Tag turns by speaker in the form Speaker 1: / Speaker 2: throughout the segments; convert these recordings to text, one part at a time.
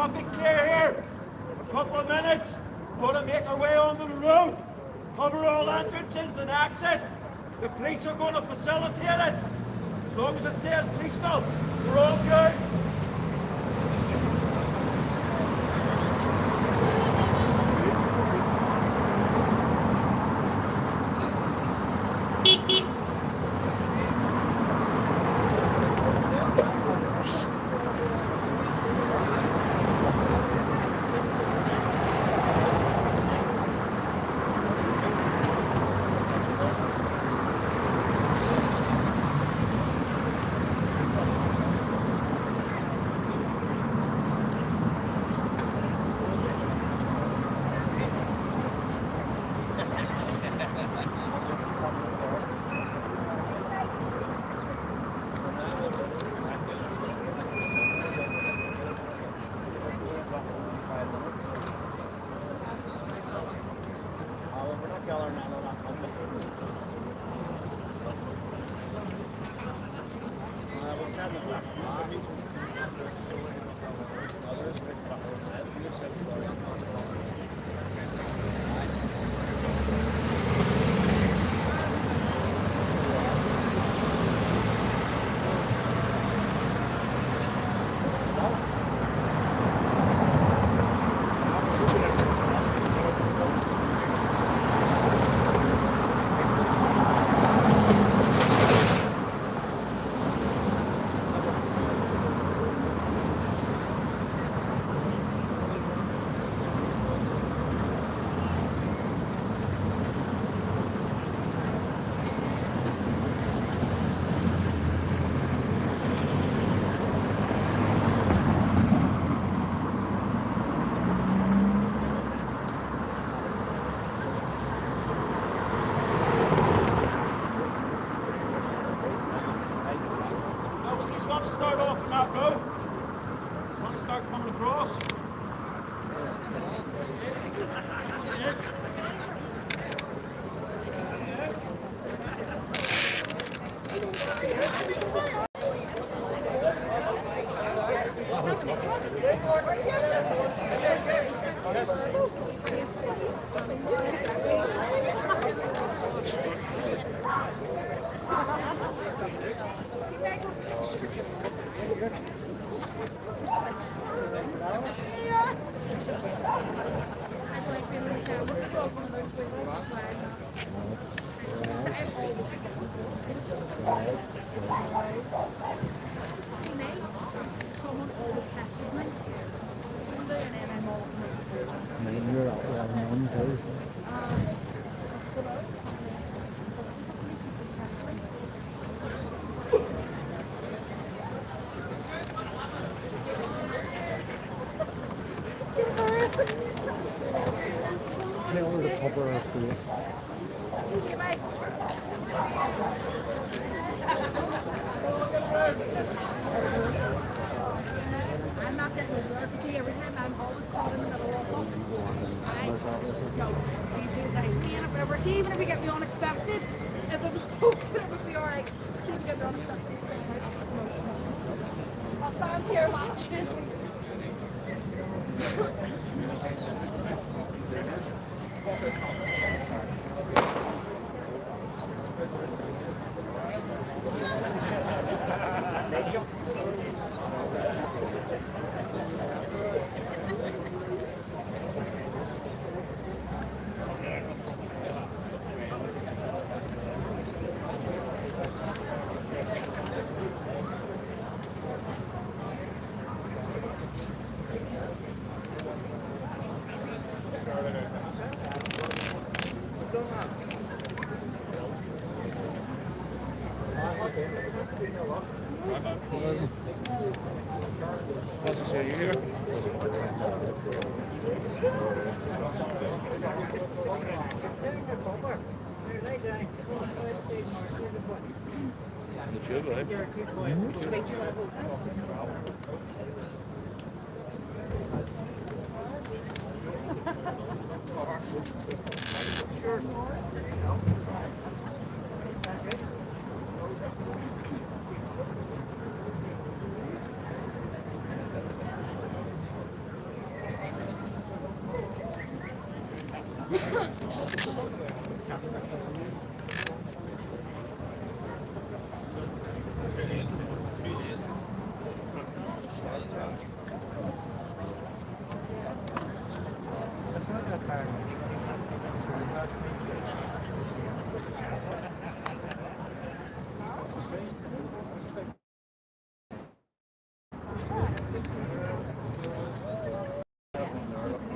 Speaker 1: traffic clear here. A couple of minutes. We're going to make our way onto the road. Cover all entrances and exit. The police are going to facilitate it. As long as it stays peaceful, we're all good.
Speaker 2: Even if we get the unexpected, if it was posted, it would be alright. See if we get the unexpected. I'll stand here and watch this.
Speaker 3: Nice to see you here. The tube, right?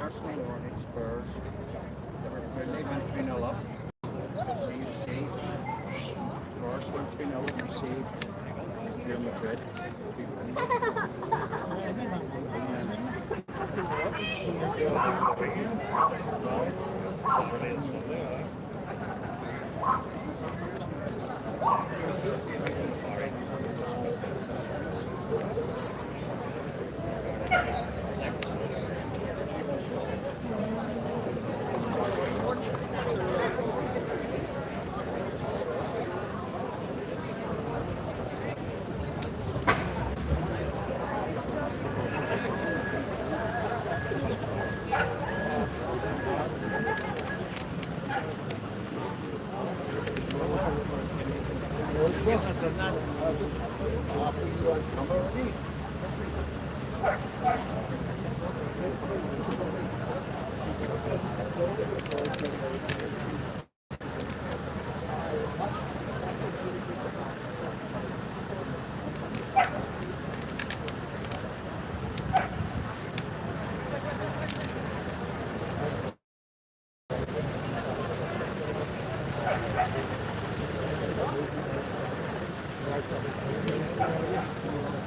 Speaker 4: Arsenal or against Spurs. We're leaving 3-0 up. Received. For Arsenal 3-0 received. Real Madrid.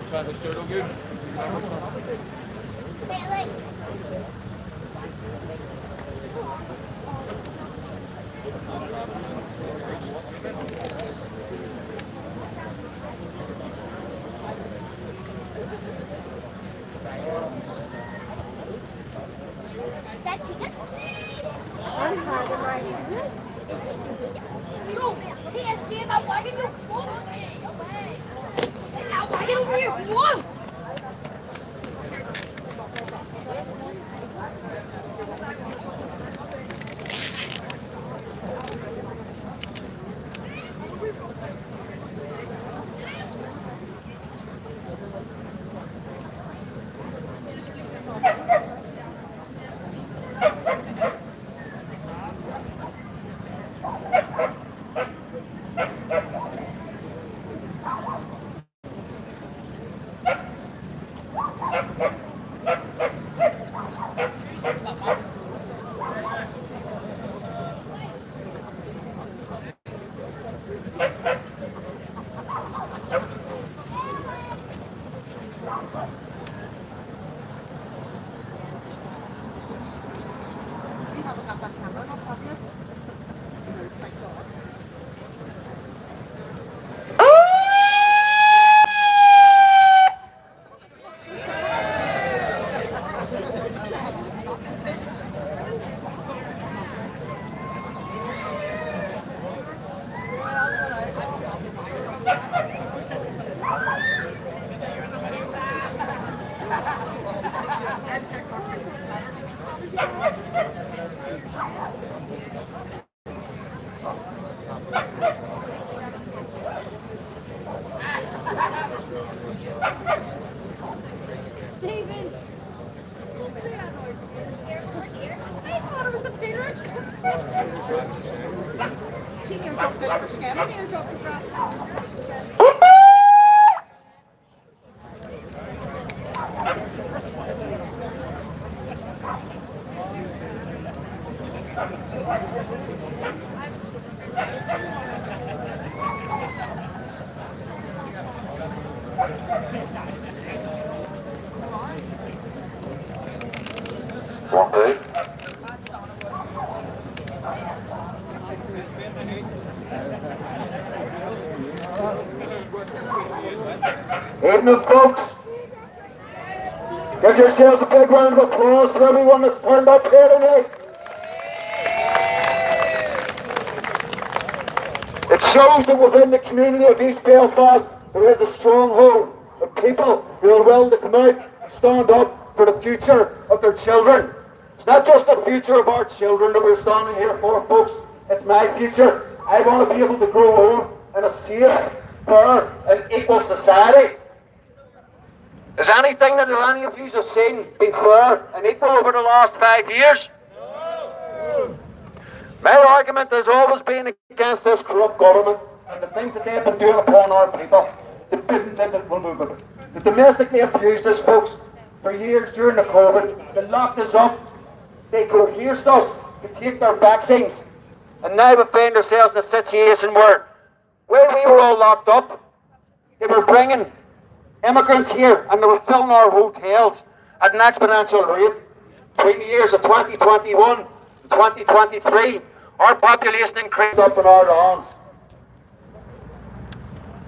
Speaker 3: Travis, do it all good?
Speaker 2: Stephen! I thought it was a finish. Can you drop this for scam? Can you drop the drop?
Speaker 1: Evening, folks. Give yourselves a big round of applause for everyone that's turned up here tonight. It shows that within the community of East Belfast there is a stronghold of people who are willing to come out and stand up for the future of their children. not just the future of our children that we're standing here for, folks. It's my future. I want to be able to grow old in a safe, fair, and equal society. Is anything that any of you have seen been fair and equal over the last 5 years? No. My argument has always been against this corrupt government and the things that they've been doing upon our people. They domestically abused us, folks, for years during the COVID. They locked us up. They coerced us to take their vaccines. And now we find ourselves in a situation where we were all locked up, they were bringing immigrants here and they were filling our hotels at an exponential rate. Between the years of 2021 and 2023, our population increased up in our lands.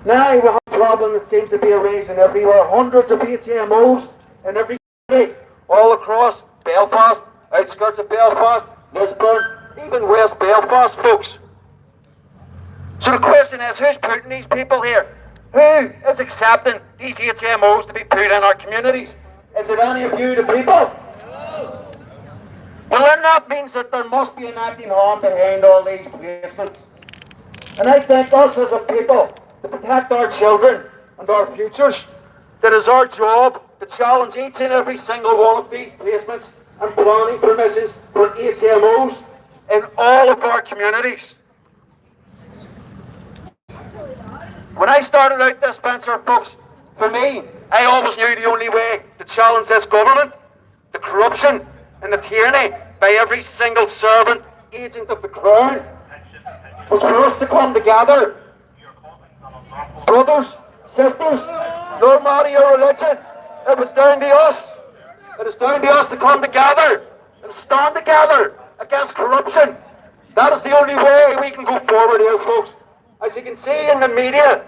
Speaker 1: Now we have a problem that seems to be arising everywhere. Hundreds of HMOs in every city, all across Belfast, outskirts of Belfast, Lisburn, even West Belfast, folks. So the question is, who's putting these people here? Who is accepting these HMOs to be put in our communities? Is it any of you, the people? No. Well, then that means that there must be an acting hand behind all these placements. And I think us as a people, to protect our children and our futures, that is our job to challenge each and every single one of these placements and planning permissions for HMOs in all of our communities. When I started out this venture, folks, for me, I always knew the only way to challenge this government, the corruption and the tyranny by every single servant, agent of the crown, was for us to come together. Brothers, sisters, no matter your religion, it was down to us. It is down to us to come together and stand together against corruption. That is the only way we can go forward here, folks. As you can see in the media,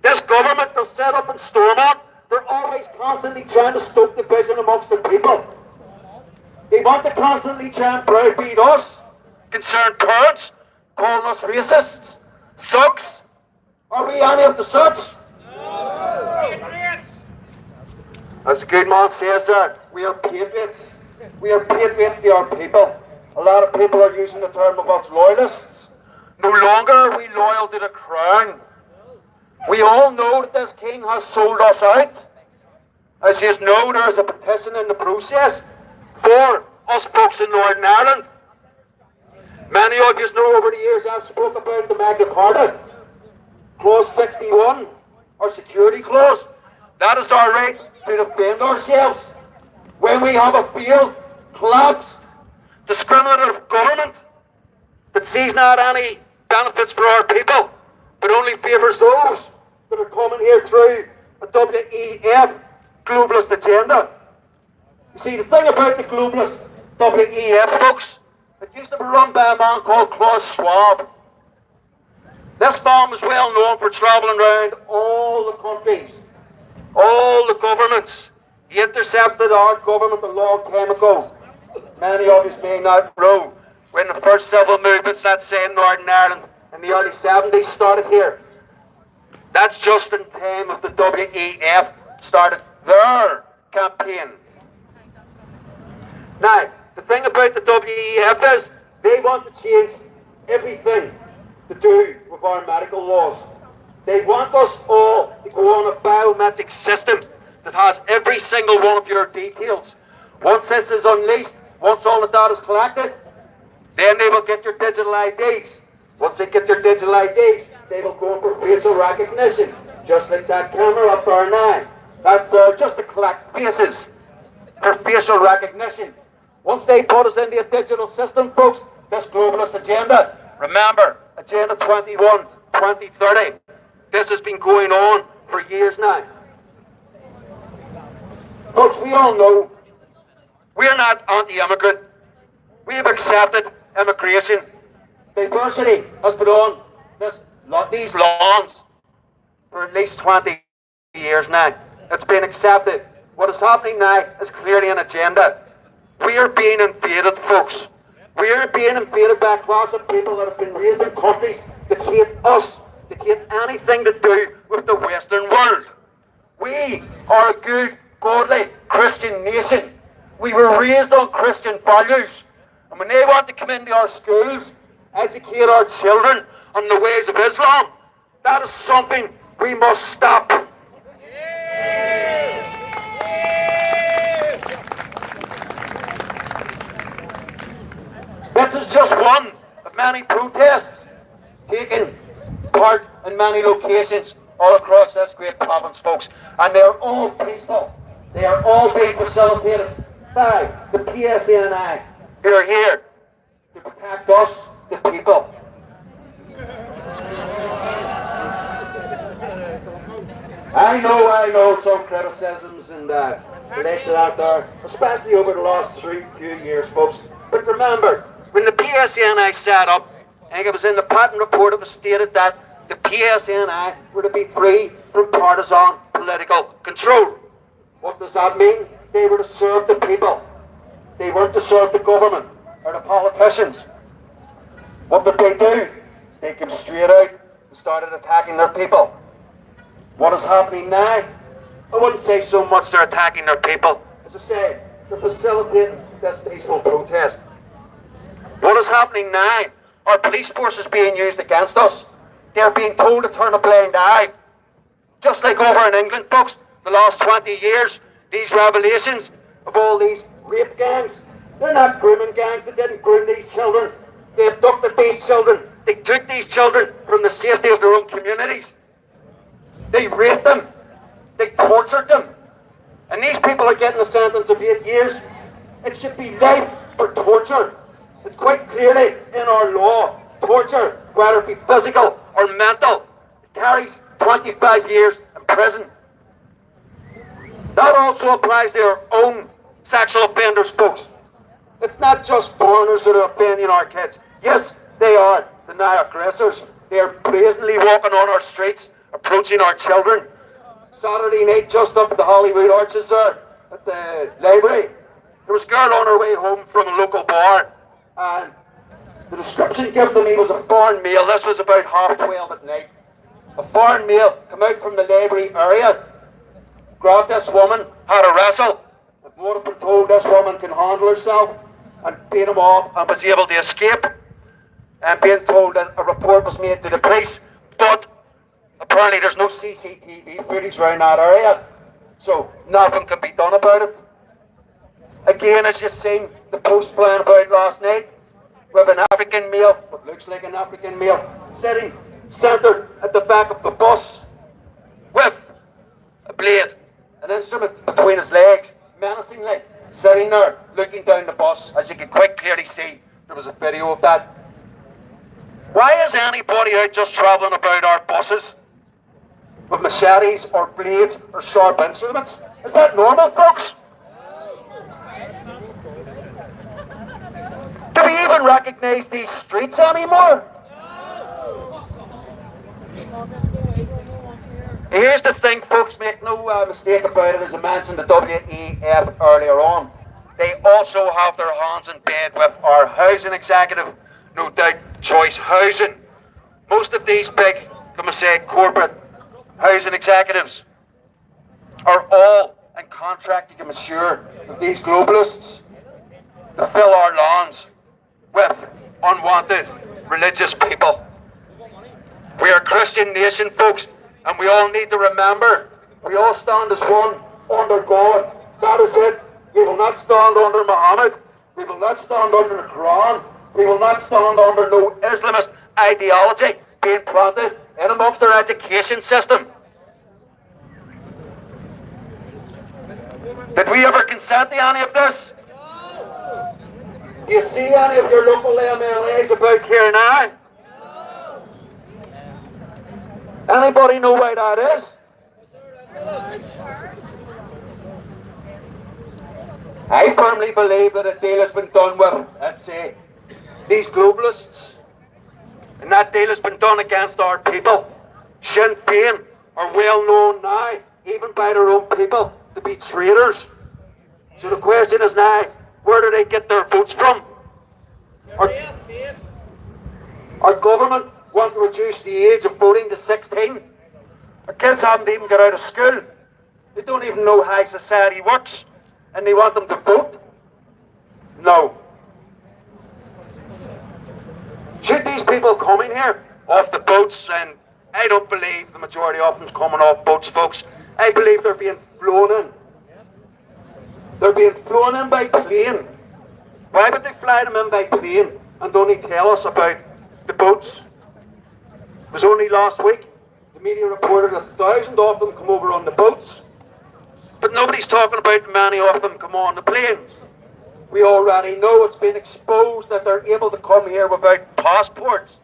Speaker 1: this government they'll set up and storm on. They're always constantly trying to stoke division amongst the people. They want to constantly try and browbeat us, concerned parents, calling us racists, thugs. Are we any of the such? No. As the good man says there, we are patriots. We are patriots to our people. A lot of people are using the term of us loyalists. No longer are we loyal to the crown. We all know that this king has sold us out. As you know, there is a petition in the process for us folks in Northern Ireland. Many of you know over the years I've spoken about the Magna Carta. Clause 61, our security clause. That is our right to defend ourselves when we have a failed, collapsed, discriminative government that sees not any benefits for our people, but only favours those that are coming here through a WEF globalist agenda. You see, the thing about the globalist WEF, folks, it used to be run by a man called Klaus Schwab. This man was well known for travelling around all the countries, all the governments. He intercepted our government a long time ago. Many of us may not know when the first civil movements, let's say in Northern Ireland, in the early 70s started here. That's just in time of the WEF started their campaign. Now, the thing about the WEF is they want to change everything to do with our medical laws. They want us all to go on a biometric system that has every single one of your details. Once this is unleashed, once all the data is collected, then they will get your digital IDs. Once they get their digital IDs, they will go for facial recognition, just like that camera up there now. That's there just to collect faces for facial recognition. Once they put us into a digital system, folks, this globalist agenda, remember, Agenda 21, 2030, this has been going on for years now. Folks, we all know we're not anti-immigrant. We have accepted immigration. Diversity has been on these lawns for at least 20 years now. It's been accepted. What is happening now is clearly an agenda. We are being invaded, folks. We are being invaded by a class of people that have been raised in countries that hate us, that hate anything to do with the Western world. We are a good, godly, Christian nation. We were raised on Christian values. And when they want to come into our schools, educate our children on the ways of Islam, that is something we must stop. This is just one of many protests taking part in many locations all across this great province, folks. And they are all peaceful. They are all being facilitated by the PSNI who are here to protect us, the people. I know some criticisms and relates to that there, especially over the last few years, folks. But remember, when the PSNI set up, I think it was in the patent report, it was stated that the PSNI were to be free from partisan political control. What does that mean? They were to serve the people. They weren't to serve the government or the politicians. What did they do? They came straight out and started attacking their people. What is happening now? I wouldn't say so much they're attacking their people. As I say, they're facilitating this peaceful protest. What is happening now? Our police force is being used against us. They're being told to turn a blind eye. Just like over in England, folks, the last 20 years, these revelations of all these rape gangs, they're not grooming gangs. They didn't groom these children. They abducted these children. They took these children from the safety of their own communities. They raped them. They tortured them. And these people are getting a sentence of 8 years. It should be life for torture. It's quite clearly in our law. Torture, whether it be physical or mental, it carries 25 years in prison. That also applies to our own sexual offenders, folks. It's not just foreigners that are offending our kids. Yes, they are the now aggressors. They are brazenly walking on our streets, approaching our children. Saturday night, just up at the Hollywood Arches there, at the library, there was a girl on her way home from a local bar, and the description given to me was a foreign male. This was about 12:30 at night. A foreign male come out from the library area, grabbed this woman, had a wrestle. If would have been told this woman can handle herself, and beat him off, and was able to escape. And being told that a report was made to the police, but apparently there's no CCTV footage around that area, so nothing can be done about it. Again, as you've seen the post flying about last night, with an African male, what looks like an African male, sitting centred at the back of the bus with a blade, an instrument between his legs, menacingly, sitting there looking down the bus. As you can quite clearly see, there was a video of that. Why is anybody out just travelling about our buses with machetes or blades or sharp instruments? Is that normal, folks? Do we even recognise these streets anymore? Here's the thing, folks, make no mistake about it, as I mentioned the WEF earlier on. They also have their hands in bed with our housing executive, no doubt Choice Housing. Most of these big, can I say, corporate housing executives are all in contract, you can assure, with these globalists to fill our lands with unwanted religious people. We are a Christian nation, folks, and we all need to remember, we all stand as one under God. That is it. We will not stand under Muhammad. We will not stand under the Quran. We will not stand under no Islamist ideology being planted in amongst our education system. Did we ever consent to any of this? Do you see any of your local MLAs about here now? Anybody know why that is? I firmly believe that a deal has been done with, let's say, these globalists. And that deal has been done against our people. Sinn Féin are well known now, even by their own people, to be traitors. So the question is now, where do they get their votes from? Our government want to reduce the age of voting to 16. Our kids haven't even got out of school. They don't even know how society works. And they want them to vote No. Should these people come in here off the boats, and I don't believe the majority of them's coming off boats, folks. I believe they're being flown in. They're being flown in by plane. Why would they fly them in by plane and only tell us about the boats? It was only last week the media reported 1,000 of them come over on the boats. But nobody's talking about many of them come on the planes. We already know it's been exposed that they're able to come here without passports,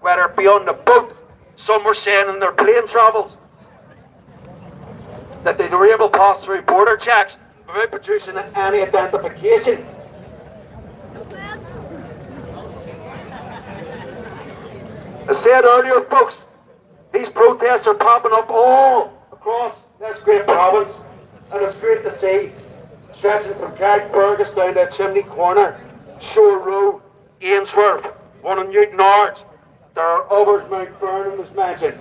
Speaker 1: whether it be on the boat. Some were saying in their plane travels that they were able to pass through border checks without producing any identification. I said earlier, folks, these protests are popping up all across this great province, and it's great to see, stretching from Carrickfergus down to Chimney Corner, Shore Road, Ainsworth, one in Newton Ards. There are others, Mount Vernon was mentioned,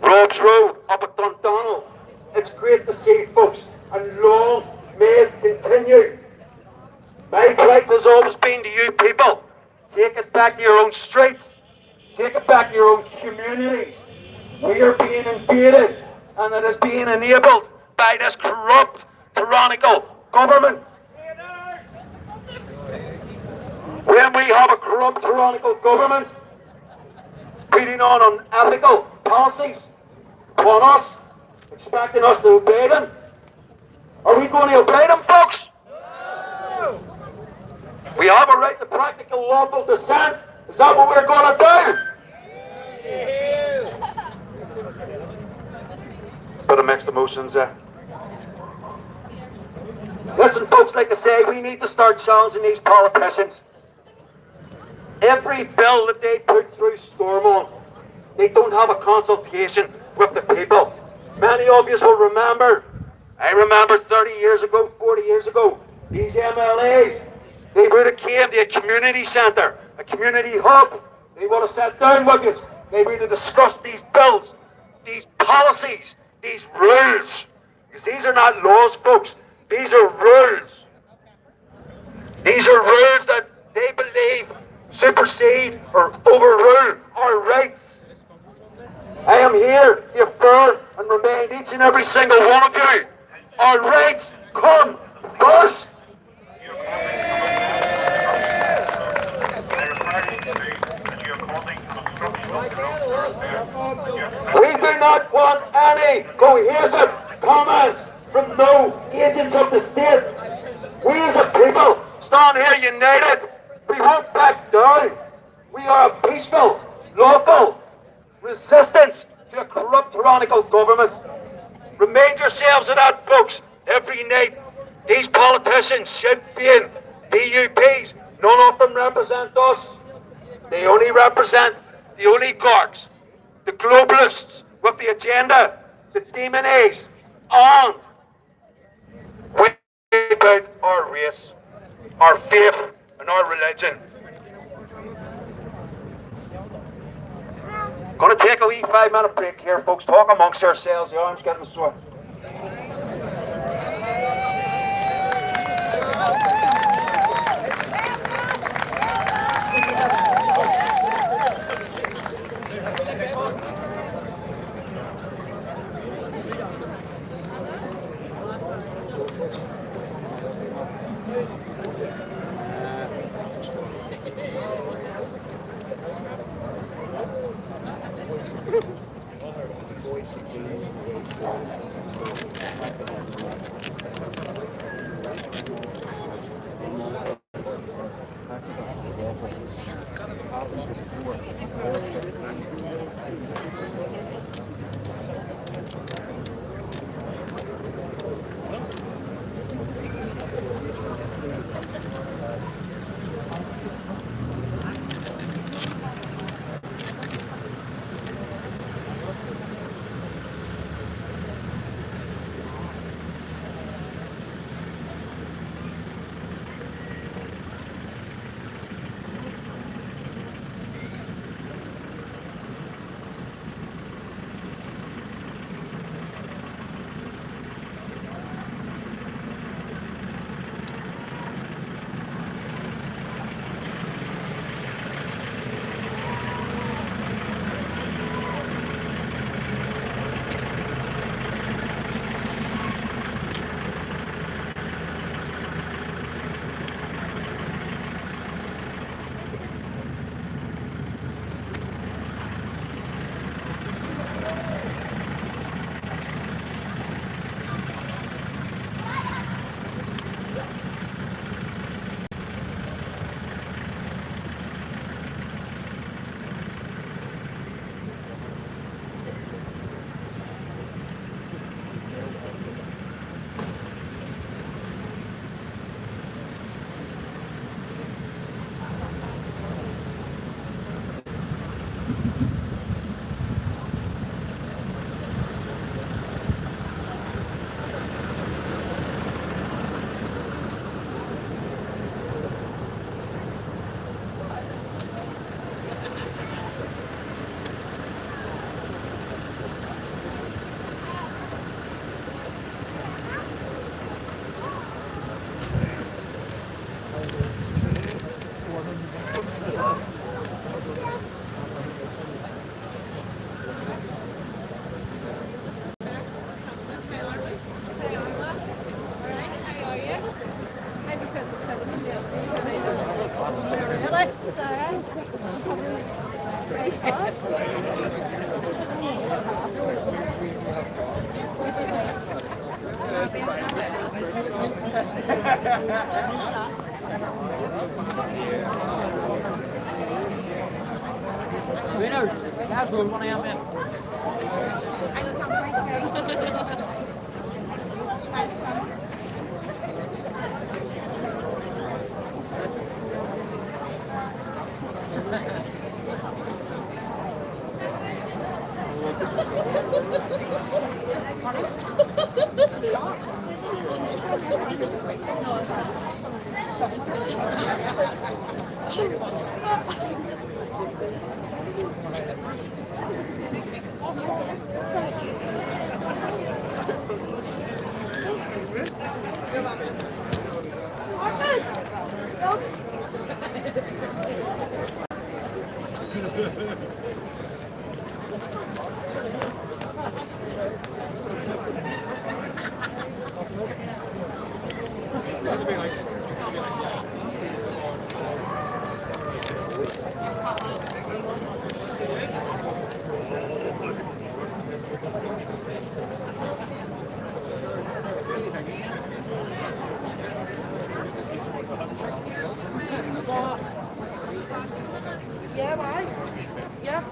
Speaker 1: Rob's Road, up at Dundonald. It's great to see, folks, and long may it continue. My plight has always been to you people. Take it back to your own streets. Take it back to your own communities. We are being invaded, and it is being enabled by this corrupt, tyrannical government. When we have a corrupt, tyrannical government putting on unethical policies upon us, expecting us to obey them, are we going to obey them, folks? No. We have a right to practical lawful dissent. Is that what we're going to do? Bit of mixed emotions there. Listen, folks, like I say, we need to start challenging these politicians. Every bill that they put through Stormont, they don't have a consultation with the people. Many of you will remember, I remember 30 years ago, 40 years ago, these MLAs, they would have came to a community centre, a community hub. They would have sat down with you. They would have discussed these bills, these policies, these rules. Because these are not laws, folks. These are rules. These are rules that they believe supersede or overrule our rights. I am here to affirm and remind each and every single one of you, our rights come first. We do not want any cohesive comments from no agents of the state. We as a people stand here united. We won't back down. We are a peaceful, lawful resistance to a corrupt, tyrannical government. Remind yourselves of that, folks. Every night, these politicians should be in PUPs. None of them represent us. They only represent the oligarchs, the globalists with the agenda, the demonies, and we about our race, our faith, and our religion. Gonna take a wee 5-minute break here, folks. Talk amongst ourselves. The arms getting sore.
Speaker 5: Winners, that's what one I am in.
Speaker 2: Yeah, why? Yeah.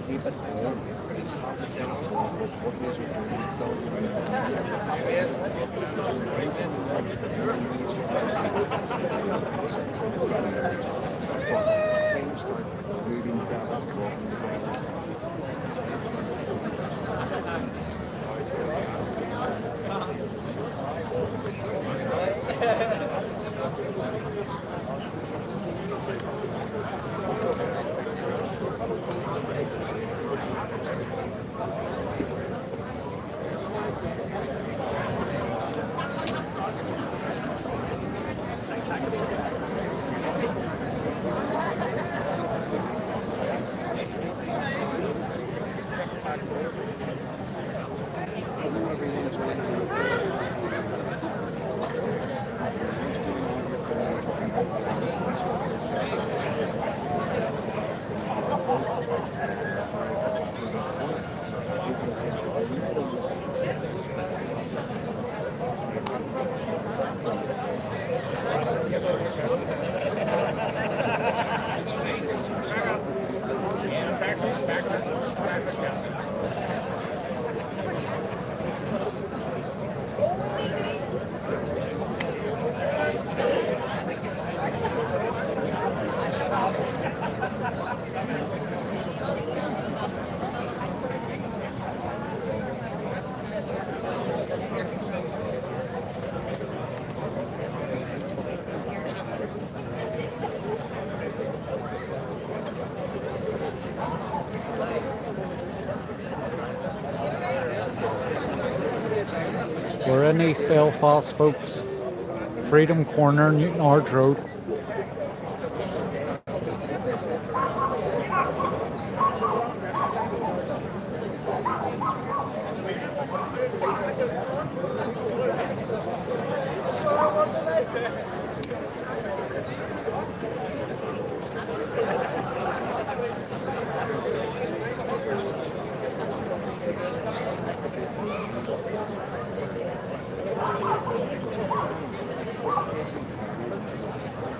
Speaker 4: Keep it warm. It's hot. What is Things start moving
Speaker 6: We're in East Belfast, folks. Freedom Corner, Newton Arch Road.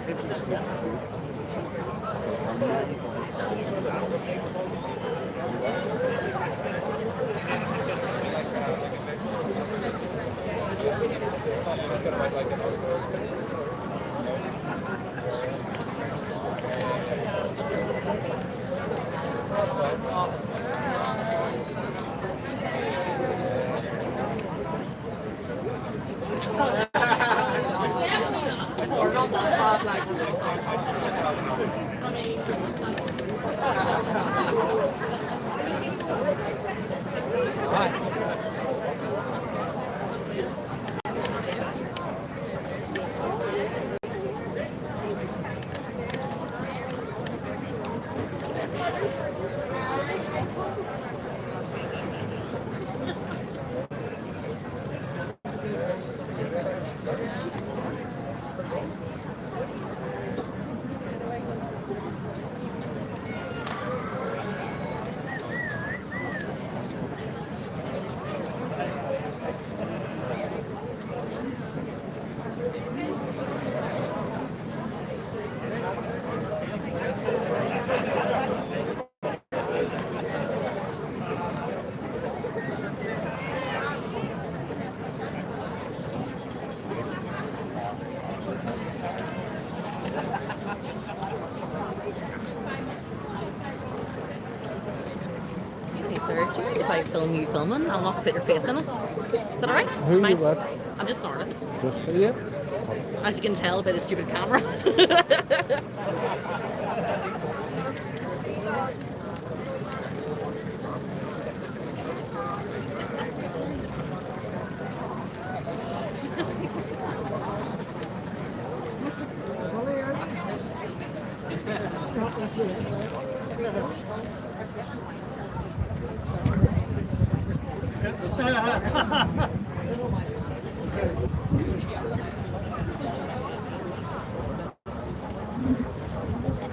Speaker 7: Excuse me, sir. Do you mind if I film you filming? I'll not put your face in it. Is that alright?
Speaker 6: Who you
Speaker 7: Mind?
Speaker 6: with?
Speaker 7: I'm just an artist.
Speaker 6: Just for you?
Speaker 7: As you can tell by the stupid camera.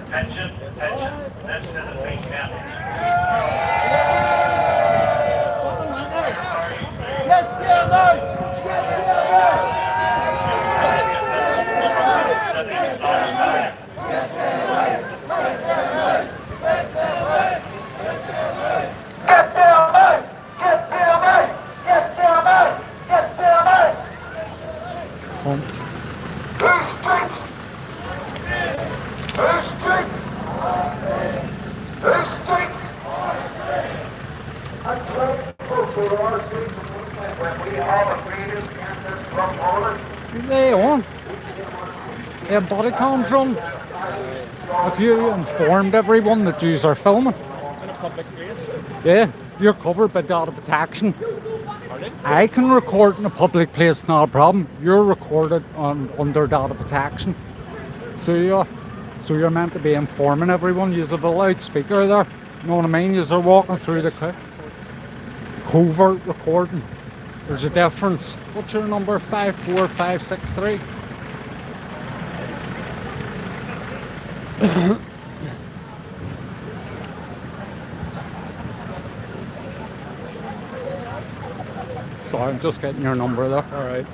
Speaker 8: Attention, attention, that's to the face down.
Speaker 6: They on. Yeah, body cams on. Have you informed everyone that you are filming?
Speaker 3: In a public place.
Speaker 6: Yeah, you're covered by data protection.
Speaker 3: Pardon?
Speaker 6: I can record in a public place, not a problem. You're recorded under data protection. So you're meant to be informing everyone. You have a loudspeaker there. You know what I mean? You're walking through the covert recording. There's a difference. What's your number? 54563. So I'm just getting your number there.
Speaker 3: All right.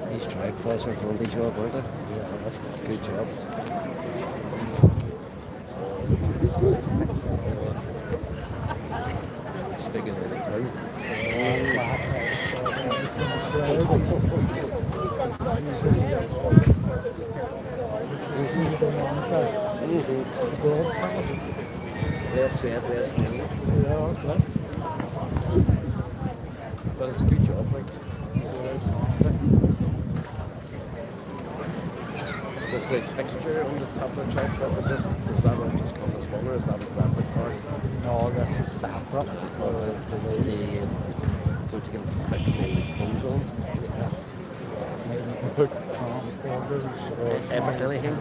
Speaker 4: These tripods are handy job, aren't they? Yeah. Good job. Speaking of the town. Less said, less money.
Speaker 6: Yeah, okay.
Speaker 4: But it's a good job, like. There's the fixture on the top of the tripod, but does that one just come as one, or is that a separate part?
Speaker 6: No, this is separate.
Speaker 4: So you can fix the phones on?
Speaker 6: Maybe you can put camcorders or
Speaker 4: Anything?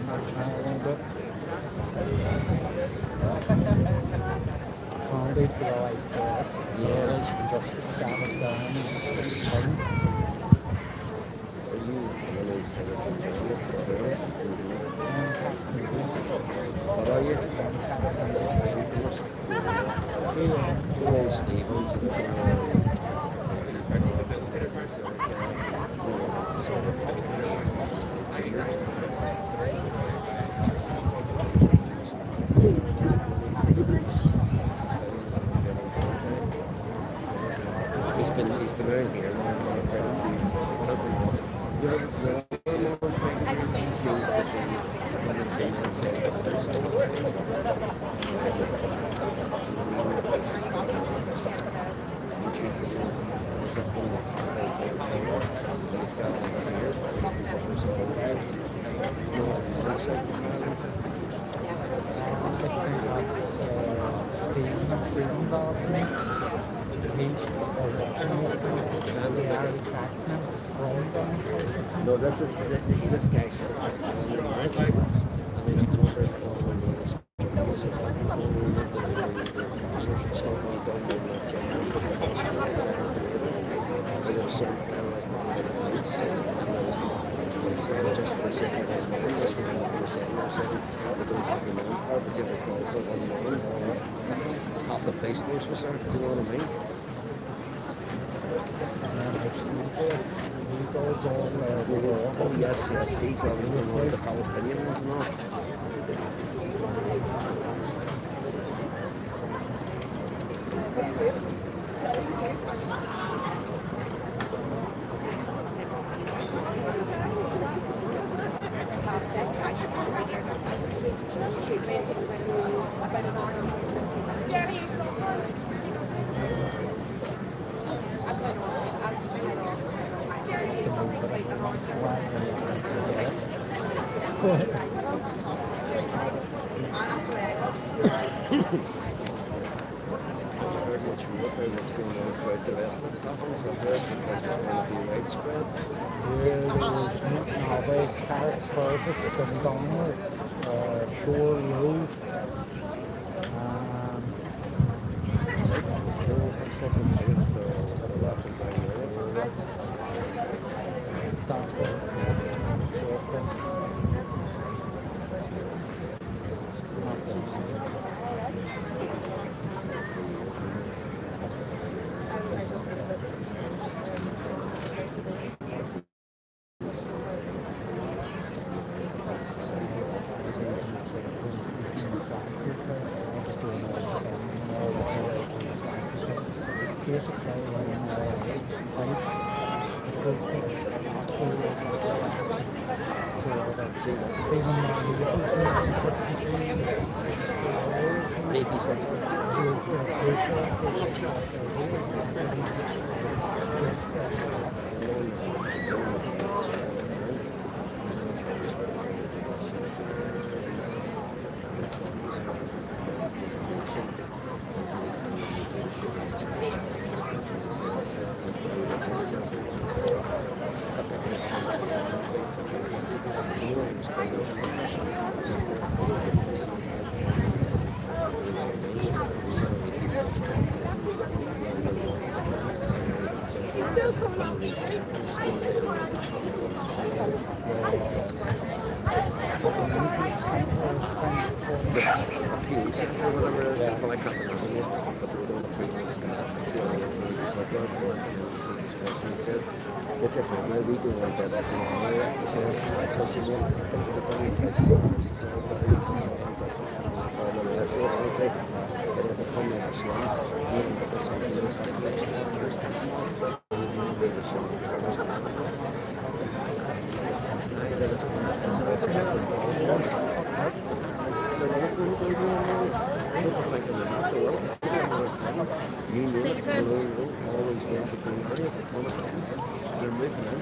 Speaker 6: It's handy for the lights this. So
Speaker 4: Yeah.
Speaker 6: you can just set it down and just turn.
Speaker 4: Are you one of these citizens journalists as well?
Speaker 6: Emtax media.
Speaker 4: Stevens and he's been around here and quite a few. He seems to be coming things and saying this
Speaker 6: Stephen and Freedom Dog to me.
Speaker 4: No, this is this guy's and he's covered all the this. Half the police force was there, do you know what I mean? Oh yes, he's always been one of the Palestinians and all. Much more about what's going on throughout the rest of the conference and this because it's going to be widespread.
Speaker 6: Norway car service from downward, Shore Road.
Speaker 4: Something to the left and down there.
Speaker 6: That's what we do like that in our area. It says coaches in to the body place. They're moving in.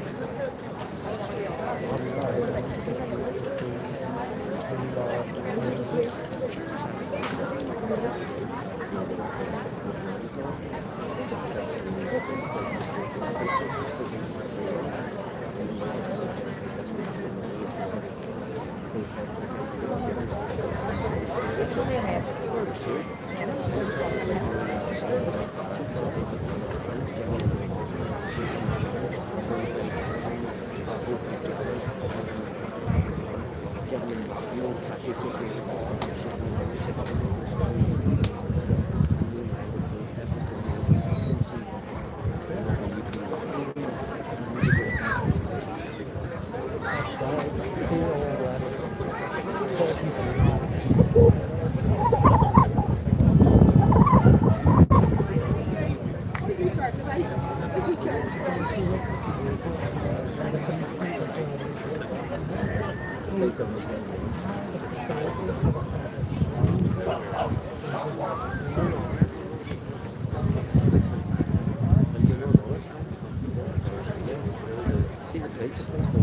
Speaker 4: See the place is based on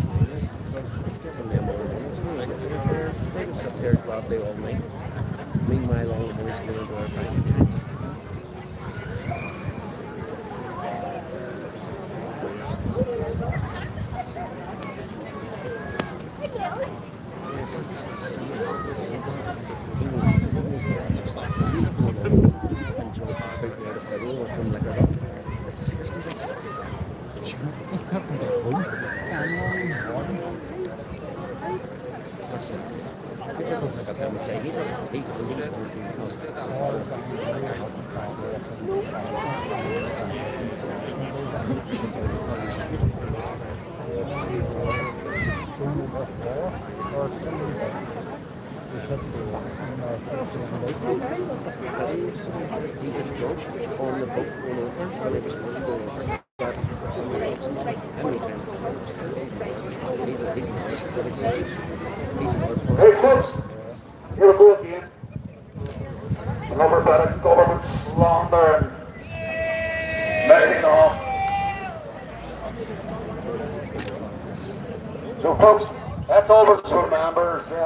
Speaker 4: because it's giving them all the they can sit there gladly all night. Meanwhile, all the money's going to our bank accounts. He was drunk on the boat going over when it was supposed to go over. But
Speaker 1: Hey folks, here we go again. Another bit of government slander and letting off. So folks, let's always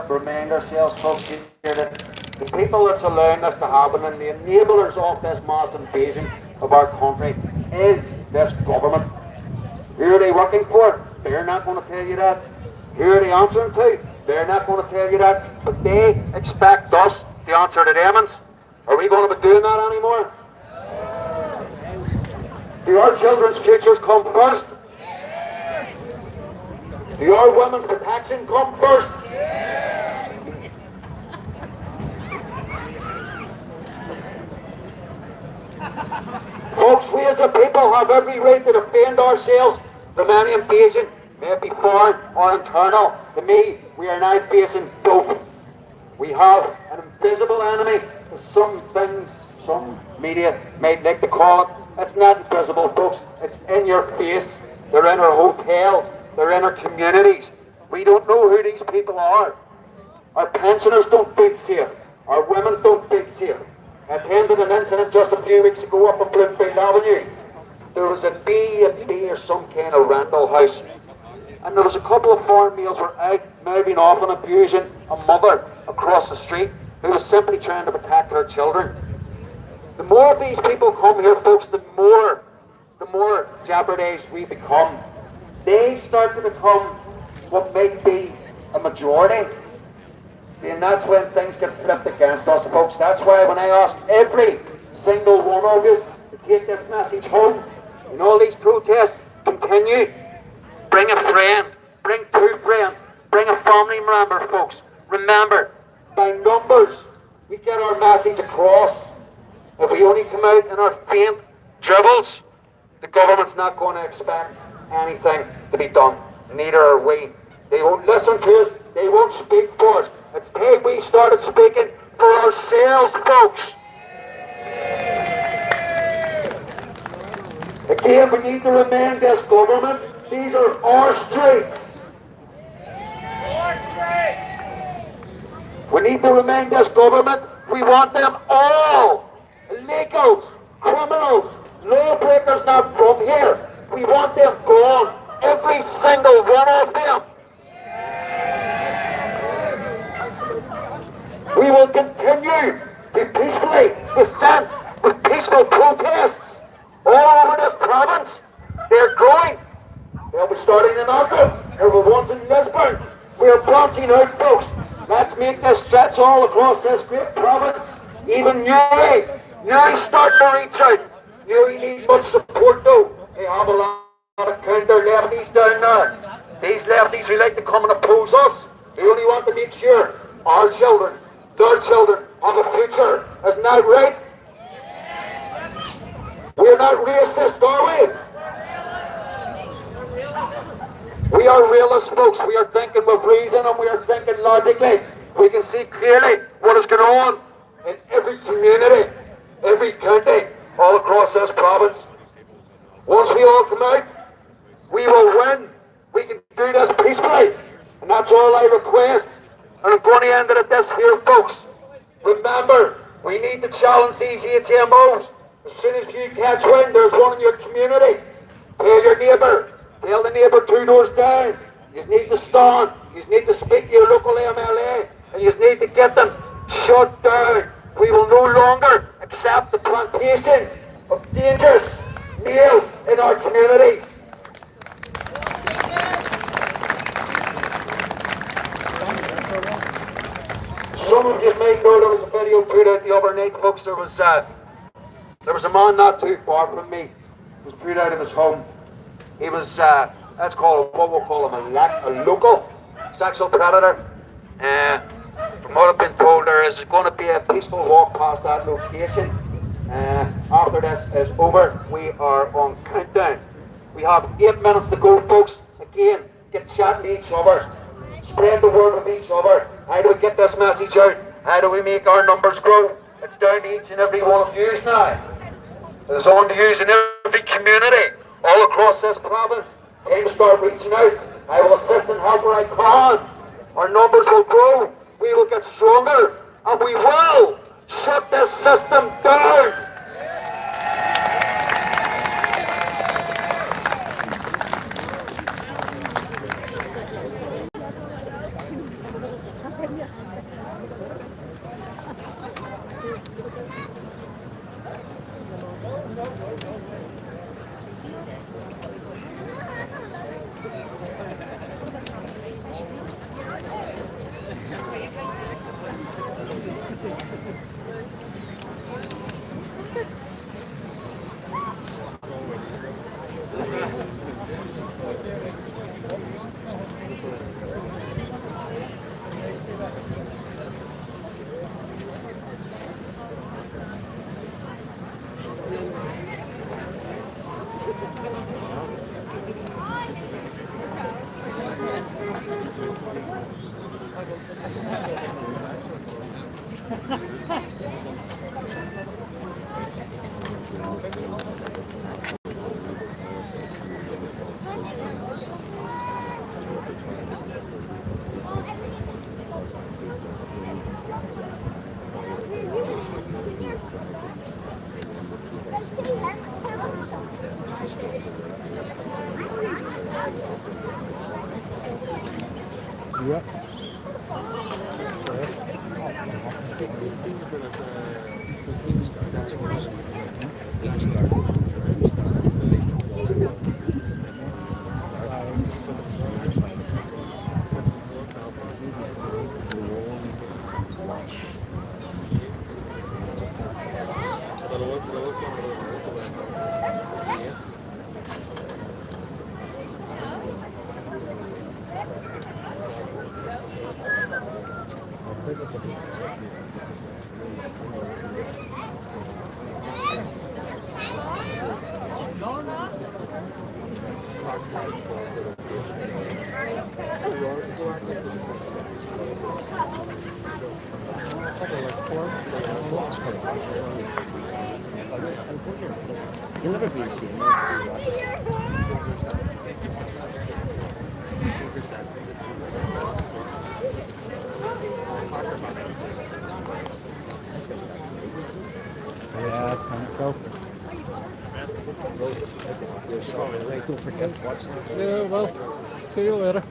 Speaker 1: remind ourselves folks here that the people that's allowing this to happen and the enablers of this mass invasion of our country is this government. Who are they working for? They're not going to tell you that. Who are they answering to? They're not going to tell you that. But they expect us to answer to them. Are we going to be doing that anymore? Do our children's futures come first? Do our women's protection come first? Folks, we as a people have every right to defend ourselves from any invasion, may it be foreign or internal. To me, we are now facing both. We have an invisible enemy, as some things, some media might like to call it. It's not invisible, folks. It's in your face. They're in our hotels. They're in our communities. We don't know who these people are. Our pensioners don't feel safe. Our women don't feel safe. I attended an incident just a few weeks ago up on Bloomfield Avenue. There was a B or some kind of rental house. And there was a couple of foreign males were out mouthing off and abusing a mother across the street who was simply trying to protect her children. The more of these people come here, folks, the more jeopardized we become. They start to become what might be a majority. And that's when things get flipped against us, folks. That's why when I ask every single one of you to take this message home, and all these protests continue, bring a friend, bring two friends, bring a family member, folks. Remember, by numbers, we get our message across. If we only come out in our faint dribbles, the government's not going to expect anything to be done. Neither are we. They won't listen to us. They won't speak for us. It's time we started speaking for ourselves, folks. Again, we need to remind this government, these are our streets. We need to remind this government, we want them all. Illegals, criminals, lawbreakers not from here. We want them gone. Every single one of them. We will continue to peacefully dissent with peaceful protests all over this province. They're growing. They'll be starting in August. There were ones in Lisburn. We're branching out, folks. Let's make this stretch all across this great province. Even Newry start to reach out. Newry needs much support though. They have a lot of counter lefties down there. These lefties who like to come and oppose us, they only want to make sure our children, their children, of the future. Isn't that right? We're not racist, are we? We are realists, folks. We are thinking with reason and we are thinking logically. We can see clearly what is going on in every community, every county, all across this province. Once we all come out, we will win. We can do this peacefully. And that's all I request. And I'm going to end it at this here, folks. Remember, we need to challenge these HMOs. As soon as you catch wind, there's one in your community. Tell your neighbour. Tell the neighbour 2 doors down. You need to stand. You need to speak to your local MLA. And you need to get them shut down. We will no longer accept the plantation of dangerous males in our communities. Some of you may know there was a video put out the other night, folks. There was a man not too far from me. Was put out of his home. He was, let's call him, what we'll call him, a local sexual predator. From what I've been told, there is going to be a peaceful walk past that location. After this is over, we are on countdown. We have 8 minutes to go, folks. Again, get chatting to each other. Spread the word of each other. How do we get this message out? How do we make our numbers grow? It's down to each and every one of you now. It's on to you in every community, all across this province. Time to start reaching out. I will assist and help where I can. Our numbers will grow. We will get stronger. And we will shut this system down.
Speaker 6: Yep.
Speaker 4: You'll never be the same.
Speaker 6: Yeah, I think so.
Speaker 4: Right, don't forget to watch that.
Speaker 6: Yeah, well, see you later.